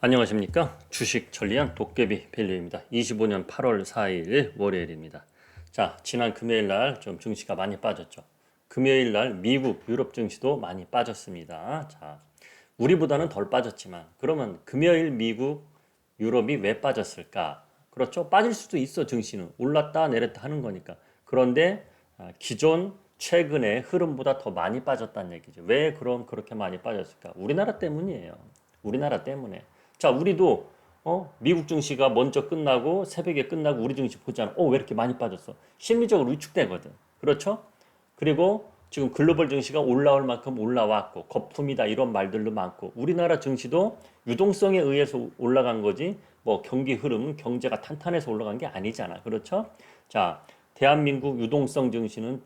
안녕하십니까. 주식 천리안 도깨비 밸류입니다. 25년 8월 4일 월요일입니다. 자, 지난 금요일 날 좀 증시가 많이 빠졌죠. 금요일 날 미국, 유럽 증시도 많이 빠졌습니다. 자, 우리보다는 덜 빠졌지만 그러면 금요일 미국, 유럽이 왜 빠졌을까? 그렇죠. 빠질 수도 있어. 증시는 올랐다 내렸다 하는 거니까. 그런데 기존 최근의 흐름보다 더 많이 빠졌다는 얘기죠. 왜 그럼 그렇게 많이 빠졌을까? 우리나라 때문이에요. 우리나라 때문에. 자, 우리도 미국 증시가 먼저 끝나고 새벽에 끝나고 우리 증시 보잖아. 왜 이렇게 많이 빠졌어? 심리적으로 위축되거든. 그렇죠? 그리고 지금 글로벌 증시가 올라올 만큼 올라왔고 거품이다 이런 말들도 많고 우리나라 증시도 유동성에 의해서 올라간 거지 뭐 경기 흐름, 경제가 탄탄해서 올라간 게 아니잖아. 그렇죠? 자, 대한민국 유동성 증시는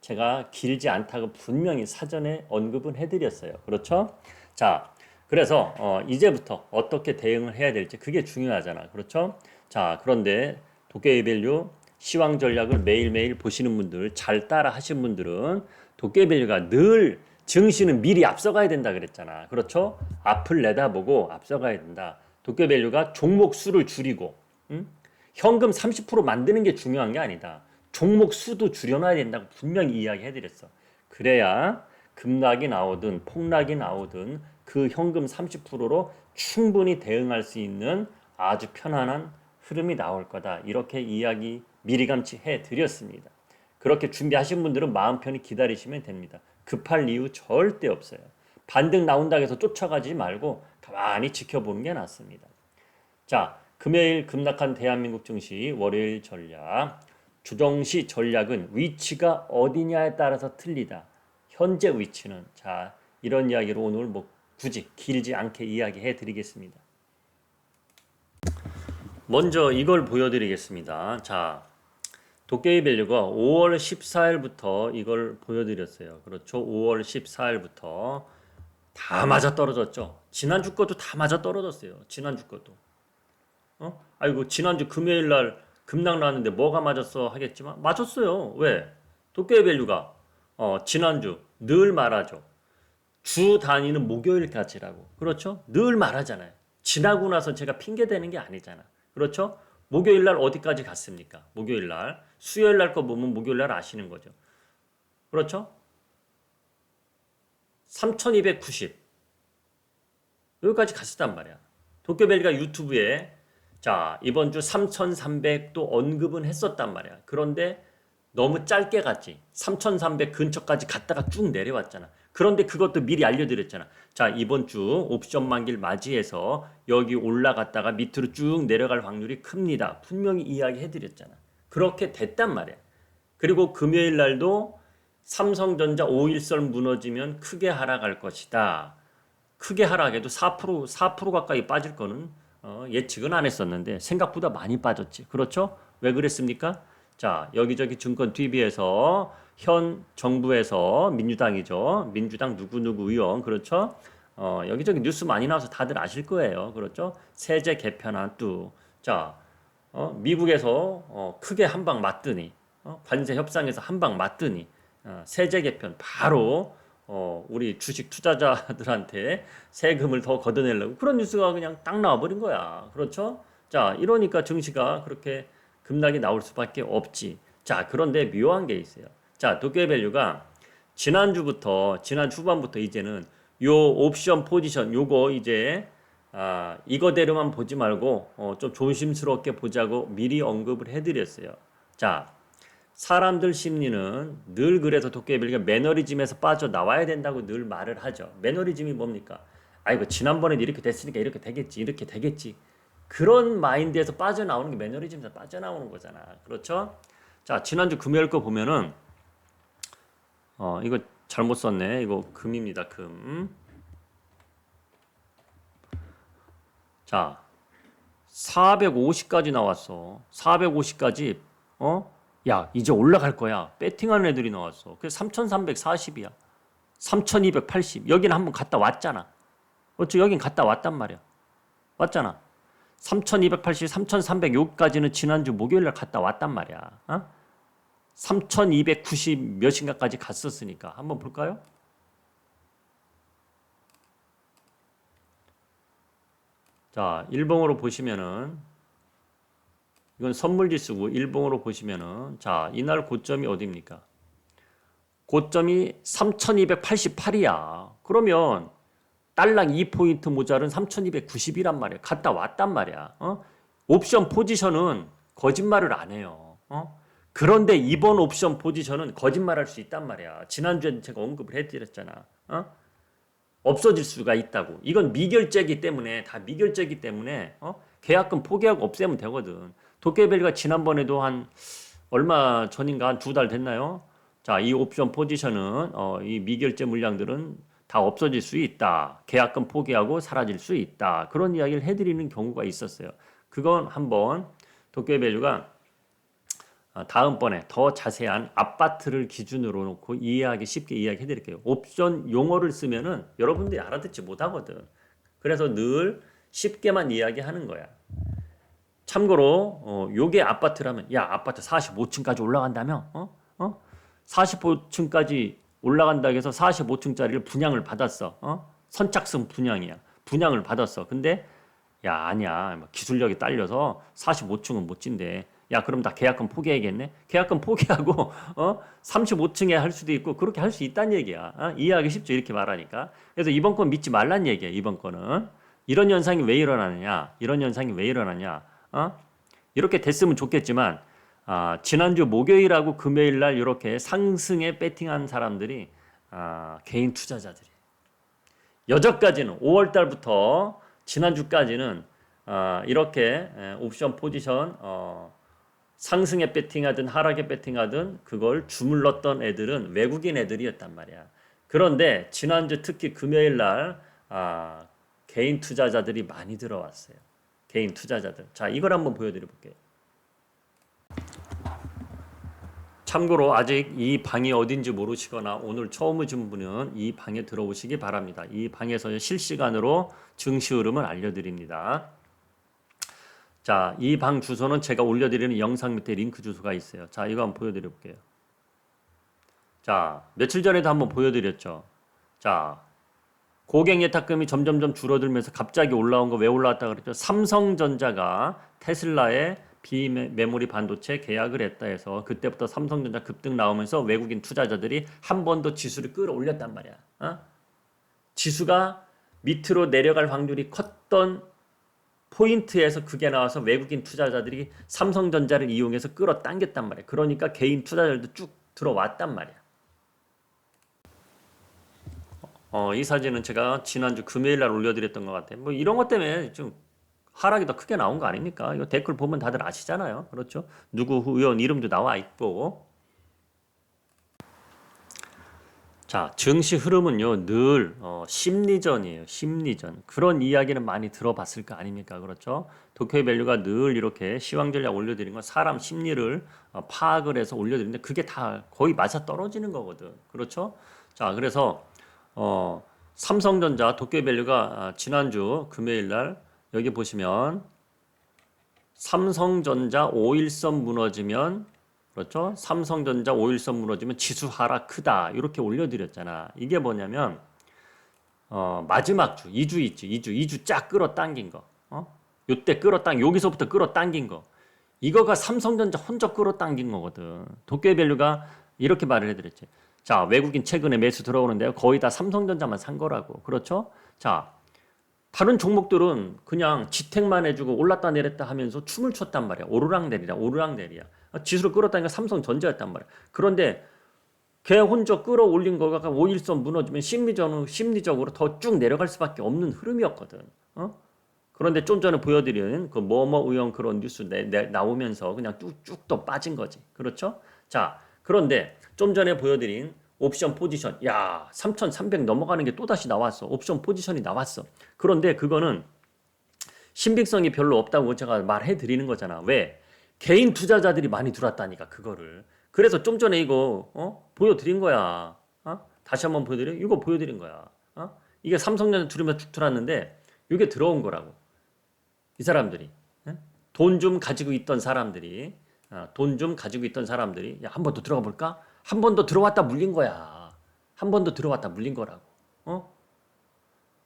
제가 길지 않다고 분명히 사전에 언급은 해드렸어요. 그렇죠? 자, 그래서 이제부터 어떻게 대응을 해야 될지 그게 중요하잖아. 그렇죠? 자, 그런데 도깨비 밸류 시황 전략을 매일매일 보시는 분들, 잘 따라 하신 분들은 도깨비 밸류가 늘 증시는 미리 앞서가야 된다 그랬잖아. 그렇죠? 앞을 내다보고 앞서가야 된다. 도깨비 밸류가 종목 수를 줄이고 현금 30% 만드는 게 중요한 게 아니다. 종목 수도 줄여놔야 된다고 분명히 이야기해드렸어. 그래야 급락이 나오든 폭락이 나오든 그 현금 30%로 충분히 대응할 수 있는 아주 편안한 흐름이 나올 거다. 이렇게 이야기 미리감치 해드렸습니다. 그렇게 준비하신 분들은 마음 편히 기다리시면 됩니다. 급할 이유 절대 없어요. 반등 나온다고 해서 쫓아가지 말고 가만히 지켜보는 게 낫습니다. 자, 금요일 급락한 대한민국 증시 월요일 전략. 조정시 전략은 위치가 어디냐에 따라서 틀리다. 현재 위치는 자, 이런 이야기로 오늘 뭐 굳이 길지 않게 이야기해 드리겠습니다. 먼저 이걸 보여드리겠습니다. 자, 도깨비 밸류가 5월 14일부터 이걸 보여드렸어요. 그렇죠? 5월 14일부터 다 맞아 떨어졌죠. 지난주 것도 다 맞아 떨어졌어요. 지난주 것도. 아이고 지난주 금요일 날 급락 나왔는데 뭐가 맞았어 하겠지만 맞았어요. 왜? 도깨비 밸류가 지난주 늘 말하죠. 주 단위는 목요일까지라고. 그렇죠? 늘 말하잖아요. 지나고 나서 제가 핑계 대는 게 아니잖아. 그렇죠? 목요일 날 어디까지 갔습니까? 목요일 날. 수요일 날 거 보면 목요일 날 아시는 거죠. 그렇죠? 3290. 여기까지 갔었단 말이야. 도깨벨리가 유튜브에 자, 이번 주 3300도 언급은 했었단 말이야. 그런데 너무 짧게 갔지. 3300 근처까지 갔다가 쭉 내려왔잖아. 그런데 그것도 미리 알려드렸잖아. 자, 이번 주 옵션 만기를 맞이해서 여기 올라갔다가 밑으로 쭉 내려갈 확률이 큽니다. 분명히 이야기해드렸잖아. 그렇게 됐단 말이야. 그리고 금요일 날도 삼성전자 5일선 무너지면 크게 하락할 것이다. 크게 하락해도 4% 가까이 빠질 거는 예측은 안 했었는데 생각보다 많이 빠졌지. 그렇죠? 왜 그랬습니까? 자, 여기저기 증권 TV에서 현 정부에서 민주당이죠. 민주당 누구누구 의원. 그렇죠? 여기저기 뉴스 많이 나와서 다들 아실 거예요. 그렇죠? 세제 개편안 뚜. 자, 미국에서 크게 한 방 맞더니 관세 협상에서 한 방 맞더니 세제 개편 바로 우리 주식 투자자들한테 세금을 더 걷어내려고 그런 뉴스가 그냥 딱 나와버린 거야. 그렇죠? 자, 이러니까 증시가 그렇게 급락이 나올 수밖에 없지. 자, 그런데 묘한 게 있어요. 자, 도깨밸류가 지난주부터, 지난 후반부터 이제는 요 옵션 포지션 요거 이제 이거대로만 보지 말고 좀 조심스럽게 보자고 미리 언급을 해드렸어요. 자, 사람들 심리는 늘 그래서 도깨비가 매너리즘에서 빠져나와야 된다고 늘 말을 하죠. 매너리즘이 뭡니까? 아이고 지난번에 이렇게 됐으니까 이렇게 되겠지 이렇게 되겠지 그런 마인드에서 빠져나오는 게 매너리즘에서 빠져나오는 거잖아. 그렇죠? 자, 지난주 금요일 거 보면은 이거 잘못 썼네. 이거 금입니다. 금. 자, 450까지 나왔어. 450까지 야, 이제 올라갈 거야. 배팅하는 애들이 나왔어. 그래서 3,340이야. 3,280. 여기는 한번 갔다 왔잖아. 그렇죠? 여긴 갔다 왔단 말이야. 왔잖아. 3,280, 3,300 여기까지는 지난주 목요일날 갔다 왔단 말이야. 3,290 몇인가까지 갔었으니까. 한번 볼까요? 자, 일봉으로 보시면은 이건 선물지수고 일봉으로 보시면은 자, 이날 고점이 어디입니까? 고점이 3288이야. 그러면 달랑 2포인트 모자른 3290이란 말이야. 갔다 왔단 말이야. 옵션 포지션은 거짓말을 안 해요. 그런데 이번 옵션 포지션은 거짓말할 수 있단 말이야. 지난주에 제가 언급을 해드렸잖아. 없어질 수가 있다고. 이건 미결제이기 때문에 다 미결제이기 때문에 계약금 포기하고 없애면 되거든. 도깨벨리가 지난번에도 한 얼마 전인가 한 2달 됐나요? 자, 이 옵션 포지션은 이 미결제 물량들은 다 없어질 수 있다. 계약금 포기하고 사라질 수 있다. 그런 이야기를 해드리는 경우가 있었어요. 그건 한번 도깨벨리가 다음번에 더 자세한 아파트를 기준으로 놓고 이해하기 쉽게 이야기해 드릴게요. 옵션 용어를 쓰면은 여러분들이 알아듣지 못하거든. 그래서 늘 쉽게만 이야기하는 거야. 참고로 요게 아파트라면 야, 아파트 45층까지 올라간다며? 45층까지 올라간다고 해서 45층짜리를 분양을 받았어. 선착순 분양이야. 분양을 받았어. 근데 야, 아니야. 기술력이 딸려서 45층은 못 진대. 야, 그럼 다 계약금 포기해야겠네? 계약금 포기하고 35층에 할 수도 있고 그렇게 할 수 있다는 얘기야. 이해하기 쉽죠? 이렇게 말하니까. 그래서 이번 건 믿지 말란 얘기야. 이번 거는. 이런 현상이 왜 일어나느냐? 이런 현상이 왜 일어나냐? 이렇게 됐으면 좋겠지만 지난주 목요일하고 금요일 날 이렇게 상승에 배팅한 사람들이 개인 투자자들이 여전까지는 5월 달부터 지난주까지는 이렇게 옵션 포지션 상승에 배팅하든 하락에 배팅하든 그걸 주물렀던 애들은 외국인 애들이었단 말이야. 그런데 지난주 특히 금요일 날 개인 투자자들이 많이 들어왔어요. 개인 투자자들. 자, 이걸 한번 보여드려 볼게요. 참고로 아직 이 방이 어딘지 모르시거나 오늘 처음 오신 분은 이 방에 들어오시기 바랍니다. 이 방에서 실시간으로 증시 흐름을 알려드립니다. 자, 이 방 주소는 제가 올려드리는 영상 밑에 링크 주소가 있어요. 자, 이거 한번 보여드려 볼게요. 자, 며칠 전에도 한번 보여드렸죠. 자, 고객 예탁금이 점점점 줄어들면서 갑자기 올라온 거 왜 올라왔다 그랬죠? 삼성전자가 테슬라의 비메모리 반도체 계약을 했다 해서 그때부터 삼성전자 급등 나오면서 외국인 투자자들이 한 번 더 지수를 끌어올렸단 말이야. 지수가 밑으로 내려갈 확률이 컸던 포인트에서 그게 나와서 외국인 투자자들이 삼성전자를 이용해서 끌어당겼단 말이야. 그러니까 개인 투자자들도 쭉 들어왔단 말이야. 이 사진은 제가 지난주 금요일 날 올려드렸던 것 같아요. 뭐 이런 것 때문에 좀 하락이 더 크게 나온 거 아닙니까? 이거 댓글 보면 다들 아시잖아요. 그렇죠? 누구 의원 이름도 나와 있고. 자, 증시 흐름은요, 늘 심리전이에요. 심리전. 그런 이야기는 많이 들어봤을 거 아닙니까? 그렇죠? 도쿄밸류가 늘 이렇게 시황전략 올려드린 건 사람 심리를 파악을 해서 올려드리는데 그게 다 거의 맞아 떨어지는 거거든. 그렇죠? 자, 그래서 삼성전자 도쿄밸류가 지난주 금요일 날 여기 보시면 삼성전자 5일선 무너지면 그렇죠? 삼성전자 5일선 무너지면 지수 하락 크다. 이렇게 올려드렸잖아. 이게 뭐냐면 마지막 주 2주 있지. 2주 쫙 끌어당긴 거. 요때 여기서부터 끌어당긴 거. 이거가 삼성전자 혼자 끌어당긴 거거든. 도쿄밸류가 이렇게 말을 해드렸지. 자, 외국인 최근에 매수 들어오는데요. 거의 다 삼성전자만 산 거라고. 그렇죠? 자, 다른 종목들은 그냥 지택만 해주고 올랐다 내렸다 하면서 춤을 췄단 말이야. 오르락내리야. 지수를 끌었다니까 삼성전자였단 말이야. 그런데 걔 혼자 끌어올린 거가 5일선 무너지면 심리적으로 더 쭉 내려갈 수밖에 없는 흐름이었거든. 그런데 좀 전에 보여드린 그 뭐뭐 의원 그런 뉴스 나오면서 그냥 쭉 또 빠진 거지. 그렇죠? 자, 그런데 좀 전에 보여드린 옵션 포지션, 야, 3,300 넘어가는 게 또다시 나왔어. 옵션 포지션이 나왔어. 그런데 그거는 신빙성이 별로 없다고 제가 말해 드리는 거잖아. 왜? 개인 투자자들이 많이 들어왔다니까, 그거를. 그래서 좀 전에 이거 보여드린 거야. 다시 한번 보여드려? 이거 보여드린 거야. 이게 삼성전자 두르면 쭉 들어왔는데 이게 들어온 거라고. 이 사람들이. 돈 좀 가지고 있던 사람들이 야, 한 번 더 들어가 볼까? 한 번 더 들어왔다 물린 거야. 한 번 더 들어왔다 물린 거라고.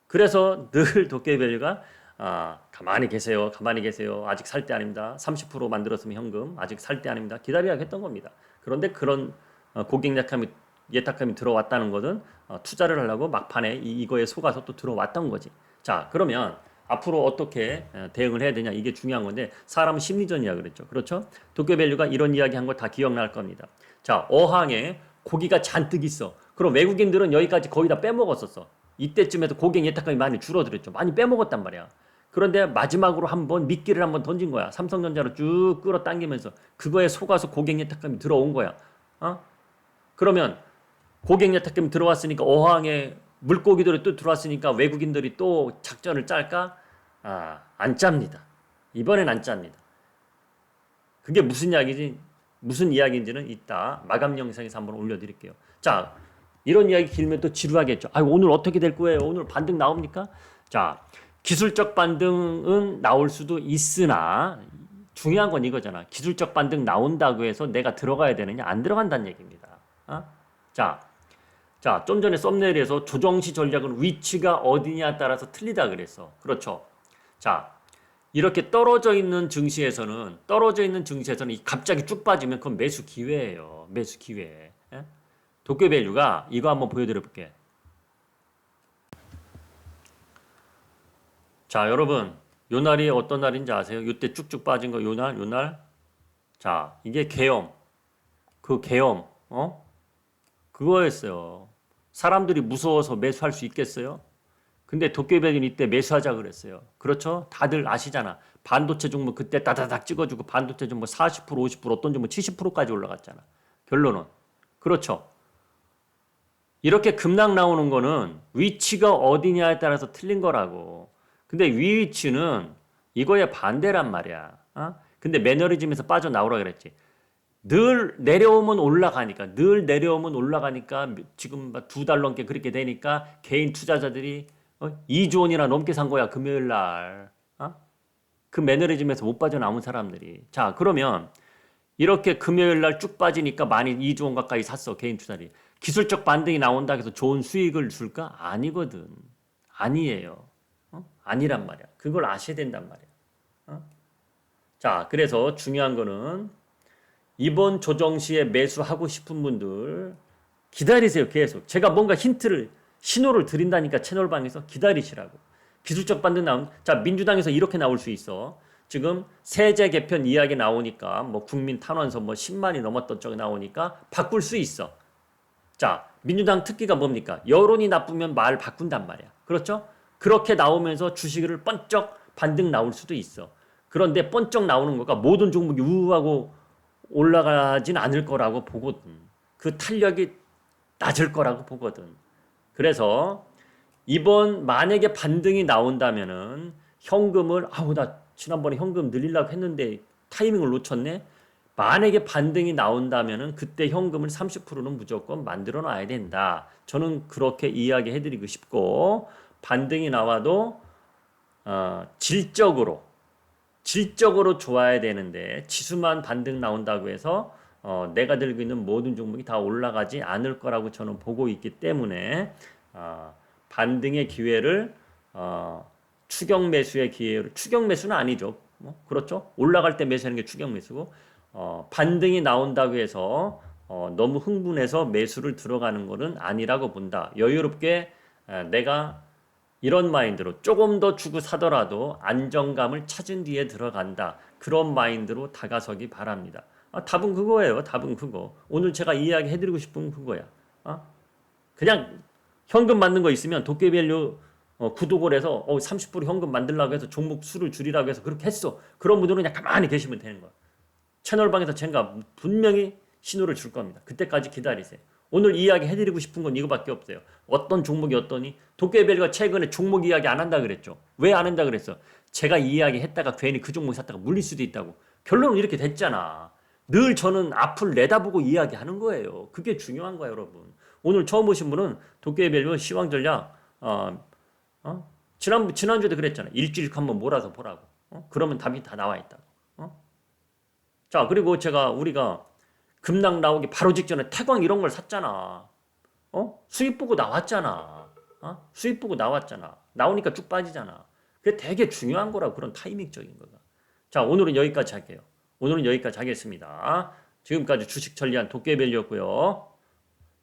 그래서 늘 도깨밸류가 가만히 계세요. 가만히 계세요. 아직 살 때 아닙니다. 30% 만들었으면 현금. 아직 살 때 아닙니다. 기다려야 했던 겁니다. 그런데 그런 고객 예탁감이 들어왔다는 것은 투자를 하려고 막판에 이거에 속아서 또 들어왔던 거지. 자, 그러면 앞으로 어떻게 대응을 해야 되냐 이게 중요한 건데 사람은 심리전이야 그랬죠. 그렇죠? 도쿄밸류가 이런 이야기 한 거 다 기억날 겁니다. 자, 어항에 고기가 잔뜩 있어. 그럼 외국인들은 여기까지 거의 다 빼먹었었어. 이때쯤에도 고객 예탁감이 많이 줄어들었죠. 많이 빼먹었단 말이야. 그런데 마지막으로 한번 미끼를 한번 던진 거야. 삼성전자로 쭉 끌어당기면서 그거에 속아서 고객 예탁감이 들어온 거야. 그러면 고객 예탁감이 들어왔으니까 어항에 물고기들이 또 들어왔으니까 외국인들이 또 작전을 짤까? 안 짭니다. 이번엔 안 짭니다. 그게 무슨 이야기인지는 이따 마감 영상에서 한번 올려드릴게요. 자, 이런 이야기 길면 또 지루하겠죠. 오늘 어떻게 될 거예요? 오늘 반등 나옵니까? 자, 기술적 반등은 나올 수도 있으나 중요한 건 이거잖아. 기술적 반등 나온다고 해서 내가 들어가야 되느냐? 안 들어간다는 얘기입니다. 자, 좀 전에 썸네일에서 조정시 전략은 위치가 어디냐에 따라서 틀리다 그랬어. 그렇죠. 자, 이렇게 떨어져 있는 증시에서는 갑자기 쭉 빠지면 그건 매수 기회예요. 매수 기회. 도쿄밸류가 이거 한번 보여드려 볼게. 자, 여러분, 요 날이 어떤 날인지 아세요? 이때 쭉쭉 빠진 거 요 날. 자, 이게 계엄. 그 계엄, 그거였어요. 사람들이 무서워서 매수할 수 있겠어요? 근데 도쿄밸류는 이때 매수하자 그랬어요. 그렇죠? 다들 아시잖아. 반도체 종목 그때 따다닥 찍어주고 반도체 종목 40%, 50%, 어떤 종목 70%까지 올라갔잖아. 결론은. 그렇죠? 이렇게 급락 나오는 거는 위치가 어디냐에 따라서 틀린 거라고. 근데 위치는 이거에 반대란 말이야. 근데 매너리즘에서 빠져나오라 그랬지. 늘 내려오면 올라가니까 지금 2달 넘게 그렇게 되니까 개인 투자자들이 2조 원이나 넘게 산 거야 금요일 날. 그 매너리즘에서 못 빠져나온 사람들이. 자, 그러면 이렇게 금요일 날 쭉 빠지니까 많이 2조 원 가까이 샀어 개인 투자들이. 기술적 반등이 나온다 해서 좋은 수익을 줄까? 아니거든. 아니에요. 아니란 말이야. 그걸 아셔야 된단 말이야. 자, 그래서 중요한 거는 이번 조정 시에 매수하고 싶은 분들 기다리세요. 계속. 제가 뭔가 신호를 드린다니까 채널방에서 기다리시라고. 기술적 반등 자, 민주당에서 이렇게 나올 수 있어. 지금 세제 개편 이야기 나오니까 뭐 국민 탄원서 뭐 10만이 넘었던 쪽에 나오니까 바꿀 수 있어. 자, 민주당 특기가 뭡니까? 여론이 나쁘면 말 바꾼단 말이야. 그렇죠? 그렇게 나오면서 주식을 번쩍 반등 나올 수도 있어. 그런데 번쩍 나오는 거가 모든 종목이 우우하고 올라가진 않을 거라고 보거든. 그 탄력이 낮을 거라고 보거든. 그래서 이번 만약에 반등이 나온다면은 현금을 나 지난번에 현금 늘리려고 했는데 타이밍을 놓쳤네. 만약에 반등이 나온다면은 그때 현금을 30%는 무조건 만들어 놔야 된다. 저는 그렇게 이야기해 드리고 싶고 반등이 나와도 질적으로 좋아야 되는데 지수만 반등 나온다고 해서 내가 들고 있는 모든 종목이 다 올라가지 않을 거라고 저는 보고 있기 때문에 반등의 기회를 추격 매수의 기회를 추격 매수는 아니죠. 그렇죠? 올라갈 때 매수하는 게 추격 매수고 반등이 나온다고 해서 너무 흥분해서 매수를 들어가는 것은 아니라고 본다. 여유롭게 내가 이런 마인드로 조금 더 주고 사더라도 안정감을 찾은 뒤에 들어간다. 그런 마인드로 다가서기 바랍니다. 답은 그거예요. 답은 그거. 오늘 제가 이야기 해드리고 싶은 그거야. 그냥 현금 만든 거 있으면 도깨밸류 구독을 해서 30% 현금 만들라고 해서 종목 수를 줄이라고 해서 그렇게 했어. 그런 분들은 그냥 가만히 계시면 되는 거야. 채널방에서 제가 분명히 신호를 줄 겁니다. 그때까지 기다리세요. 오늘 이야기 해드리고 싶은 건 이거밖에 없어요. 어떤 종목이 어떠니? 도깨밸류가 최근에 종목 이야기 안 한다 그랬죠. 왜 안 한다 그랬어? 제가 이야기 했다가 괜히 그 종목 샀다가 물릴 수도 있다고. 결론은 이렇게 됐잖아. 늘 저는 앞을 내다보고 이야기하는 거예요. 그게 중요한 거예요, 여러분. 오늘 처음 오신 분은 도깨밸류 시황전략 지난주에도 그랬잖아. 일주일 한번 몰아서 보라고. 그러면 답이 다 나와 있다고. 자, 그리고 우리가 급락 나오기 바로 직전에 태광 이런 걸 샀잖아. 수익 보고 나왔잖아. 수익 보고 나왔잖아. 나오니까 쭉 빠지잖아. 그게 되게 중요한 거라 그런 타이밍적인 거가. 자, 오늘은 여기까지 할게요. 오늘은 여기까지 하겠습니다. 지금까지 주식 천리안 도깨비벨리였고요.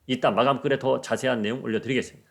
이따 마감글에 더 자세한 내용 올려드리겠습니다.